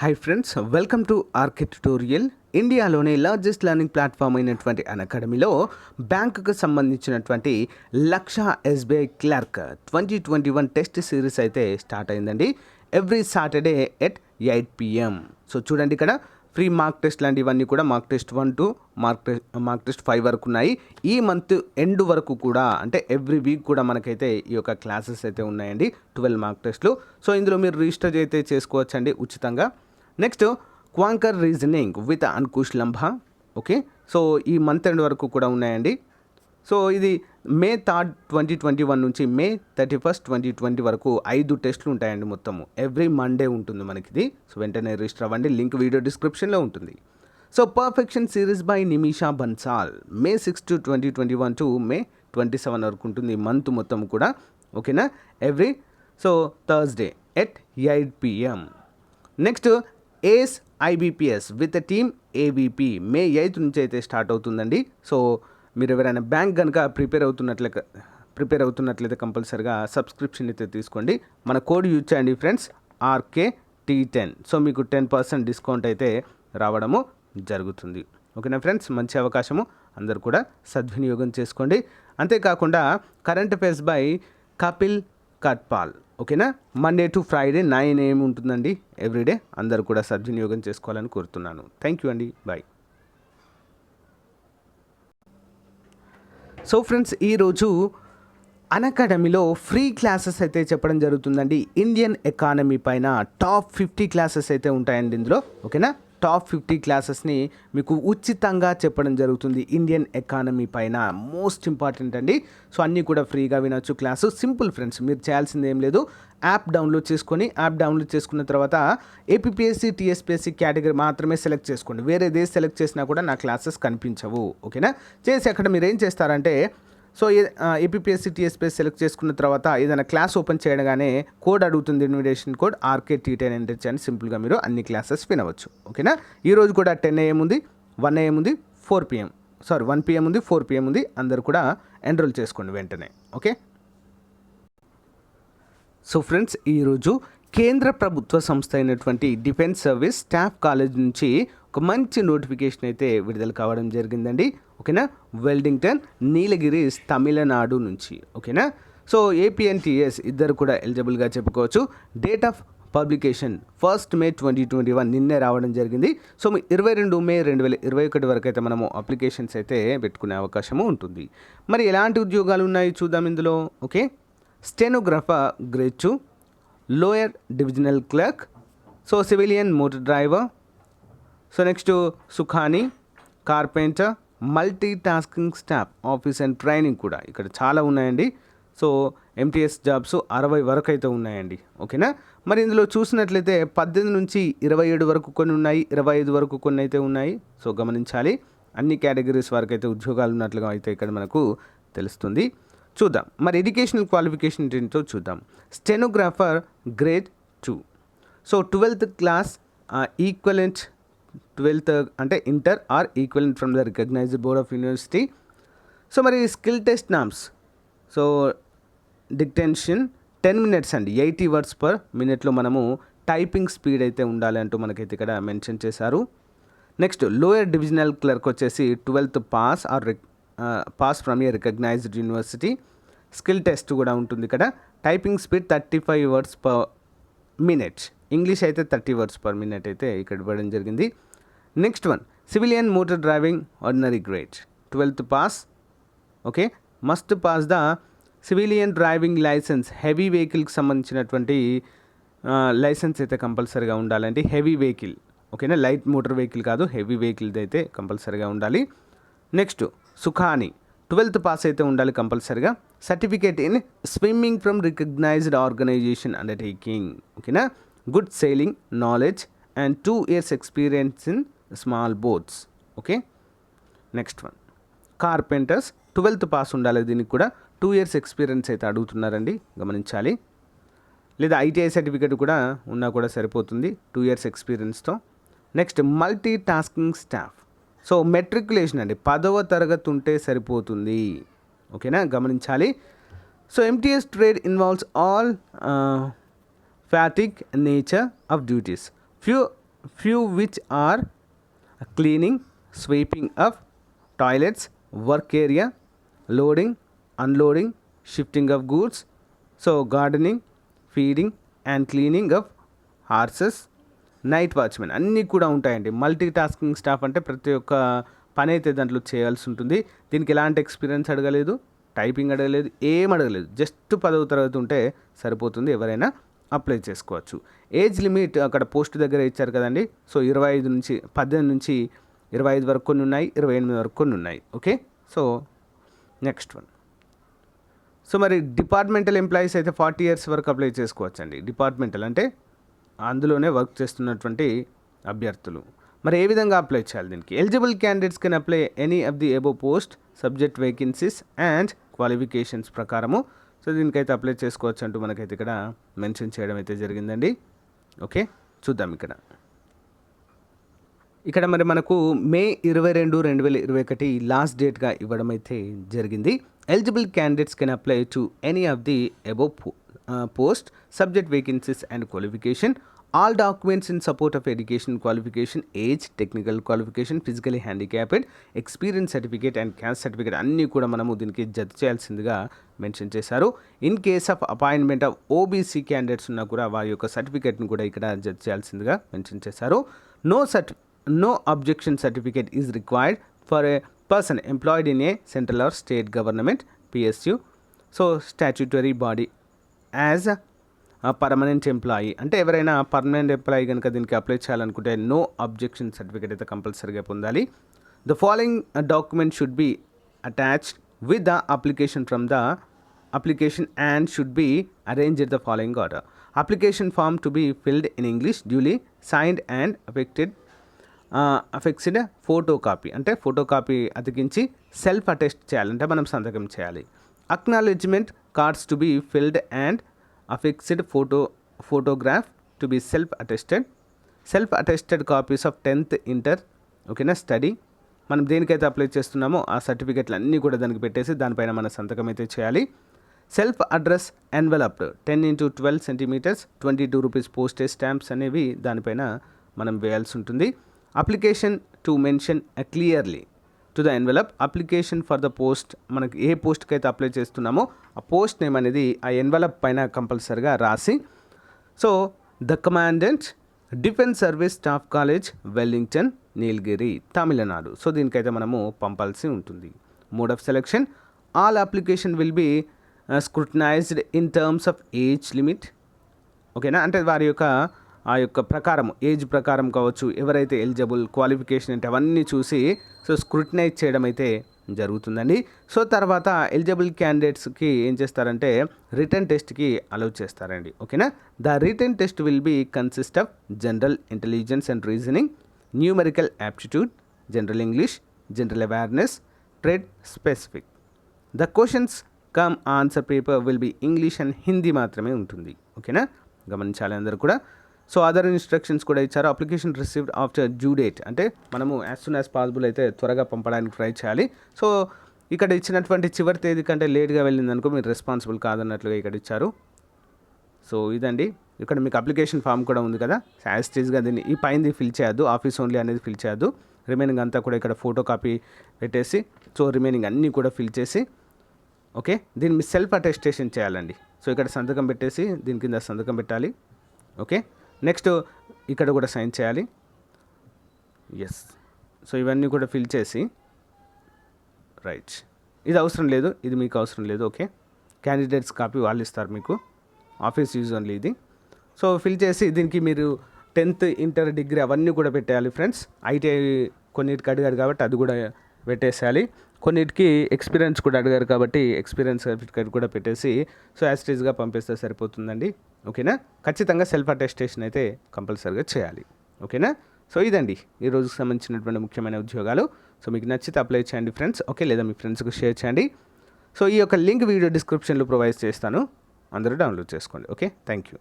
Hi friends, welcome to RK tutorial. ఇండియాలోనే largest learning platform అయినటువంటి అకాడమీలో బ్యాంకుకు సంబంధించినటువంటి లక్ష ఎస్బీఐ క్లర్క్ 2021 టెస్ట్ సిరీస్ అయితే స్టార్ట్ అయిందండి. Every Saturday at 8 PM. So చూడండి, ఇక్కడ ఫ్రీ మార్క్ టెస్ట్ లాంటివన్నీ కూడా mark test 1 to mark test 5 వరకు ఉన్నాయి. ఈ మంత్ ఎండ్ వరకు కూడా, అంటే ఎవ్రీ వీక్ కూడా మనకైతే ఈ యొక్క క్లాసెస్ అయితే ఉన్నాయండి. 12 మార్క్ టెస్ట్లు. సో ఇందులో మీరు రిజిస్టర్ అయితే చేసుకోవచ్చండి ఉచితంగా. నెక్స్ట్ క్వాంకర్ reasoning with Ankush Lamba. Okay, so ఈ మంత్ ఎండ్ వరకు కూడా ఉన్నాయండి. సో ఇది May 3, 2021 నుంచి May 31, 2020 వరకు 5 టెస్టులు ఉంటాయండి. మొత్తము ఎవ్రీ మండే ఉంటుంది మనకిది. సో వెంటనే రిజిస్టర్ అవ్వండి, లింక్ వీడియో డిస్క్రిప్షన్లో ఉంటుంది. So perfection series by Nimisha Bansal May 6 to 2021 to May 27 వరకు ఉంటుంది ఈ మంత్ మొత్తం కూడా. ఓకేనా, every Thursday at 8 PM. Next ace IBPS with team ABP May 8 నుంచి అయితే స్టార్ట్ అవుతుందండి. సో మీరు ఎవరైనా బ్యాంక్ కనుక ప్రిపేర్ అవుతున్నట్లయితే కంపల్సరిగా సబ్స్క్రిప్షన్ అయితే తీసుకోండి. మన కోడ్ యూజ్ చేయండి ఫ్రెండ్స్, RKT10. సో మీకు 10% డిస్కౌంట్ అయితే రావడము జరుగుతుంది. ఓకేనా ఫ్రెండ్స్, మంచి అవకాశము, అందరు కూడా సద్వినియోగం చేసుకోండి. అంతేకాకుండా కరెంట్ అఫైర్స్ బై కపిల్ కట్పాల్. ఓకేనా, మండే టు ఫ్రైడే 9 AM ఉంటుందండి ఎవ్రీడే. అందరూ కూడా సద్వినియోగం చేసుకోవాలని కోరుతున్నాను. థ్యాంక్ యూ అండి, బాయ్. సో ఫ్రెండ్స్, ఈరోజు అకాడమీలో ఫ్రీ క్లాసెస్ అయితే చెప్పడం జరుగుతుందండి. ఇండియన్ ఎకానమీ పైన టాప్ 50 క్లాసెస్ అయితే ఉంటాయండి ఇందులో. ఓకేనా, టాప్ 50 క్లాసెస్ని మీకు ఉచితంగా చెప్పడం జరుగుతుంది ఇండియన్ ఎకానమీ పైన. మోస్ట్ ఇంపార్టెంట్ అండి. సో అన్నీ కూడా ఫ్రీగా వినొచ్చు క్లాసు. సింపుల్ ఫ్రెండ్స్, మీరు చేయాల్సింది ఏం లేదు, యాప్ డౌన్లోడ్ చేసుకున్న తర్వాత APPSC TSPSC కేటగిరీ మాత్రమే సెలెక్ట్ చేసుకోండి. వేరేదే సెలెక్ట్ చేసినా కూడా నా క్లాసెస్ కనిపించవు. ఓకేనా, చేసి అక్కడ మీరు ఏం చేస్తారంటే, సో APPSC TSPSC సెలెక్ట్ చేసుకున్న తర్వాత ఏదైనా క్లాస్ ఓపెన్ చేయగానే కోడ్ అడుగుతుంది, ఇన్విటేషన్ కోడ్ RKT10 ఎంటర్ చేయండి. సింపుల్గా మీరు అన్ని క్లాసెస్ వినవచ్చు. ఓకేనా, ఈరోజు కూడా 10 AM ఉంది, 1 AM ఉంది, 1 PM ఉంది, 4 PM ఉంది. అందరు కూడా ఎన్రోల్ చేసుకోండి వెంటనే. ఓకే. సో ఫ్రెండ్స్, ఈరోజు కేంద్ర ప్రభుత్వ సంస్థ అయినటువంటి డిఫెన్స్ సర్వీస్ స్టాఫ్ కాలేజ్ నుంచి ఒక మంచి నోటిఫికేషన్ అయితే విడుదల కావడం జరిగిందండి. ఓకేనా, వెల్డింగ్టన్, నీలగిరీస్, తమిళనాడు నుంచి. ఓకేనా, సో APNTS ఇద్దరు కూడా ఎలిజిబుల్గా చెప్పుకోవచ్చు. డేట్ ఆఫ్ పబ్లికేషన్ 1 May 2021 నిన్నే రావడం జరిగింది. సో 22 May 2021 వరకు అయితే మనము అప్లికేషన్స్ అయితే పెట్టుకునే అవకాశము ఉంటుంది. మరి ఎలాంటి ఉద్యోగాలు ఉన్నాయి చూద్దాం ఇందులో. Okay, stenographer grade 2, lower divisional clerk, so civilian motor driver, so next సుఖాని, carpenter, multi tasking staff, office and training కూడా ఇక్కడ చాలా ఉన్నాయండి. సో MTS జాబ్స్ 60 వరకు అయితే ఉన్నాయండి. ఓకేనా, మరి ఇందులో చూసినట్లయితే 18 నుంచి 27 వరకు కొన్ని ఉన్నాయి, 25 వరకు కొన్ని అయితే ఉన్నాయి. సో గమనించాలి, అన్ని కేటగిరీస్ వరకు అయితే ఉద్యోగాలు ఉన్నట్లుగా అయితే ఇక్కడ మనకు తెలుస్తుంది. చూద్దాం మరి ఎడ్యుకేషనల్ క్వాలిఫికేషన్ ఏంటో చూద్దాం. Stenographer grade 2, so 12th class equivalent, 12th అంటే inter or equivalent from the recognised board of university. So మరి skill test norms, so dictation 10 minutes అండి, 80 words per minute మనము టైపింగ్ స్పీడ్ అయితే ఉండాలి అంటూ మనకైతే ఇక్కడ మెన్షన్ చేశారు. నెక్స్ట్ లోయర్ డివిజనల్ క్లర్క్ వచ్చేసి 12th pass or pass from a recognised university. Skill test కూడా ఉంటుంది ఇక్కడ. Typing speed 35 words per minute, English అయితే 30 words per minute అయితే ఇక్కడ ఇవ్వడం జరిగింది. Next one civilian motor driving ordinary grade 12th pass. Okay, must pass the civilian driving licence. Heavy వెహికల్కి సంబంధించినటువంటి లైసెన్స్ అయితే కంపల్సరీగా ఉండాలండి. హెవీ వెహికల్, ఓకేనా, లైట్ మోటార్ వెహికల్ కాదు, హెవీ వెహికల్ది అయితే కంపల్సరీగా ఉండాలి. నెక్స్ట్ సుఖాని 12th పాస్ అయితే ఉండాలి కంపల్సరీగా. Certificate in swimming from recognised organisation undertaking. ఓకేనా, good sailing knowledge and 2 years experience in small boats. Okay, next one carpenters 12th pass ఉండాలి. దీనికి కూడా 2 years ఎక్స్పీరియన్స్ అయితే అడుగుతున్నారండి, గమనించాలి. లేదా ITI సర్టిఫికేట్ కూడా ఉన్నా కూడా సరిపోతుంది 2 years ఎక్స్పీరియన్స్తో. Next multi tasking staff, so matriculation అండి, 10వ తరగతి ఉంటే సరిపోతుంది. ఓకేనా, గమనించాలి. సో MTS trade involves all fatigue nature of duties. Few few which are cleaning, sweeping of toilets, work area, loading, unloading, shifting of goods, so gardening, feeding and cleaning of horses, night watchmen అన్నీ కూడా ఉంటాయండి. Multi tasking staff అంటే ప్రతి ఒక్క పని అయితే దాంట్లో చేయాల్సి ఉంటుంది. దీనికి ఎలాంటి ఎక్స్పీరియన్స్ అడగలేదు, టైపింగ్ అడగలేదు, ఏం అడగలేదు. జస్ట్ 10వ తరగతి ఉంటే సరిపోతుంది, ఎవరైనా అప్లై చేసుకోవచ్చు. ఏజ్ లిమిట్ అక్కడ పోస్ట్ దగ్గర ఇచ్చారు కదండి. సో 18 నుంచి 25 వరకు కొన్ని ఉన్నాయి, 28 వరకు కొన్ని ఉన్నాయి. Okay, so next one. So మరి డిపార్ట్మెంటల్ ఎంప్లాయీస్ అయితే 40 ఇయర్స్ వరకు అప్లై చేసుకోవచ్చు అండి. డిపార్ట్మెంటల్ అంటే అందులోనే వర్క్ చేస్తున్నటువంటి అభ్యర్థులు. మరి ఏ విధంగా అప్లై చేయాలి దీనికి? Eligible candidates can apply any of the above post subject vacancies and qualifications ప్రకారము. సో దీనికైతే అప్లై చేసుకోవచ్చు అంటూ మనకైతే ఇక్కడ మెన్షన్ చేయడం అయితే జరిగిందండి. ఓకే, చూద్దాం ఇక్కడ మరి మనకు మే 22, 2021 లాస్ట్ డేట్గా ఇవ్వడం అయితే జరిగింది. Eligible candidates can apply to any of the above post subject vacancies and qualification. All documents in support of education qualification, age, technical qualification, physically handicapped, experience certificate and caste certificate అన్నీ కూడా మనము దీనికి జత చేయాల్సిందిగా mention చేశారు. In case of appointment of OBC candidates ఉన్నా కూడా వారి యొక్క సర్టిఫికేట్ని కూడా ఇక్కడ జత చేయాల్సిందిగా మెన్షన్ చేశారు. No objection certificate is required for a person employed in a central or state government PSU, so statutory body as a permanent employee. అంటే ఎవరైనా పర్మనెంట్ ఎంప్లాయీ కనుక దీనికి అప్లై చేయాలనుకుంటే నో అబ్జెక్షన్ సర్టిఫికేట్ అయితే కంపల్సరీగా పొందాలి. The following document should be attached with the application from the application and should be arranged in the following order. Application form to be filled in English, duly signed and affixed photo copy, అంటే photo copy అతికించి self attest చేయాలంటే మనం సంతకం చేయాలి. Acknowledgement cards to be filled and affixed photograph to be self attested copies of 10th inter ఓకేనా study. మనం దేనికైతే apply చేస్తున్నామో ఆ సర్టిఫికెట్లు అన్నీ కూడా దానికి పెట్టేసి దానిపైన మన సంతకం అయితే చేయాలి. Self address enveloped 10x12 centimetres, 22 rupees postage stamps అనేవి దానిపైన మనం వేయాల్సి ఉంటుంది. Application to mention clearly to the envelope application for the post, మనకి ఏ పోస్ట్కి అయితే అప్లై చేస్తున్నామో ఆ పోస్ట్ నేమ్ అనేది ఆ ఎన్వెలప్ పైన కంపల్సరిగా రాసి, so the commandant defence service staff college Wellington Nilgiri Tamil Nadu. So దీనికైతే మనము పంపాల్సి ఉంటుంది. Mode of selection, all application will be scrutinized in terms of age limit. ఓకేనా, అంటే వారి యొక్క ఆ యొక్క ప్రకారం ఏజ్ ప్రకారం కావచ్చు, ఎవరైతే ఎలిజిబుల్ క్వాలిఫికేషన్ అంటే అవన్నీ చూసి సో స్క్రూటనైజ్ చేయడం అయితే జరుగుతుందండి. సో తర్వాత ఎలిజిబుల్ క్యాండిడేట్స్కి ఏం చేస్తారంటే రిటర్న్ టెస్ట్కి అలౌ చేస్తారండి. ఓకేనా, the return test will be consist of general intelligence and reasoning, numerical aptitude, general English, general awareness, trade specific. The questions cum answer paper will be English and Hindi మాత్రమే ఉంటుంది. ఓకేనా, గమనించాలి అందరూ కూడా. సో అదర్ ఇన్స్ట్రక్షన్స్ కూడా ఇచ్చారు. Application received after due date, అంటే మనము యాజ్ సూన్ యాజ్ పాసిబుల్ అయితే త్వరగా పంపడానికి ట్రై చేయాలి. సో ఇక్కడ ఇచ్చినటువంటి చివరి తేదీ కంటే లేట్గా వెళ్ళిందనుకో మీరు రెస్పాన్సిబుల్ కాదన్నట్లుగా ఇక్కడ ఇచ్చారు. సో ఇదండి, ఇక్కడ మీకు అప్లికేషన్ ఫామ్ కూడా ఉంది కదా, యాజ్ టీజ్గా దీన్ని ఈ పైనది ఫిల్ చేయొద్దు, ఆఫీస్ ఓన్లీ అనేది ఫిల్ చేయొద్దు. రిమైనింగ్ అంతా కూడా ఇక్కడ ఫోటో కాపీ పెట్టేసి సో రిమైనింగ్ అన్నీ కూడా ఫిల్ చేసి ఓకే దీన్ని మీ సెల్ఫ్ అటెస్టేషన్ చేయాలండి. సో ఇక్కడ సంతకం పెట్టేసి దీని కింద సంతకం పెట్టాలి. ఓకే, నెక్స్ట్ ఇక్కడ కూడా సైన్ చేయాలి. ఎస్, సో ఇవన్నీ కూడా ఫిల్ చేసి రైట్, ఇది అవసరం లేదు, ఇది మీకు అవసరం లేదు. ఓకే, క్యాండిడేట్స్ కాపీ వాళ్ళు ఇస్తారు మీకు, ఆఫీస్ యూజ్ ఓన్లీ ఇది. సో ఫిల్ చేసి దీనికి మీరు 10th ఇంటర్ డిగ్రీ అవన్నీ కూడా పెట్టేయాలి ఫ్రెండ్స్. ఐటీఐ కొన్నిటికి అడిగారు కాబట్టి అది కూడా పెట్టేసేయాలి. కొన్నిటికి ఎక్స్పీరియన్స్ కూడా అడిగారు కాబట్టి ఎక్స్పీరియన్స్ సర్టిఫికేట్ కూడా పెట్టేసి సో యాస్టీజ్గా పంపిస్తే సరిపోతుందండి. ఓకేనా, ఖచ్చితంగా సెల్ఫ్ అటెస్టేషన్ అయితే కంపల్సరీగా చేయాలి. ఓకేనా, సో ఇదండి ఈ రోజుకి సంబంధించినటువంటి ముఖ్యమైన ఉద్యోగాలు. సో మీకు నచ్చితే అప్లై చేయండి ఫ్రెండ్స్. ఓకే, లేదా మీ ఫ్రెండ్స్కి షేర్ చేయండి. సో ఈ యొక్క లింక్ వీడియో డిస్క్రిప్షన్లో ప్రొవైడ్ చేస్తాను, అందరూ డౌన్లోడ్ చేసుకోండి. Okay, thank you.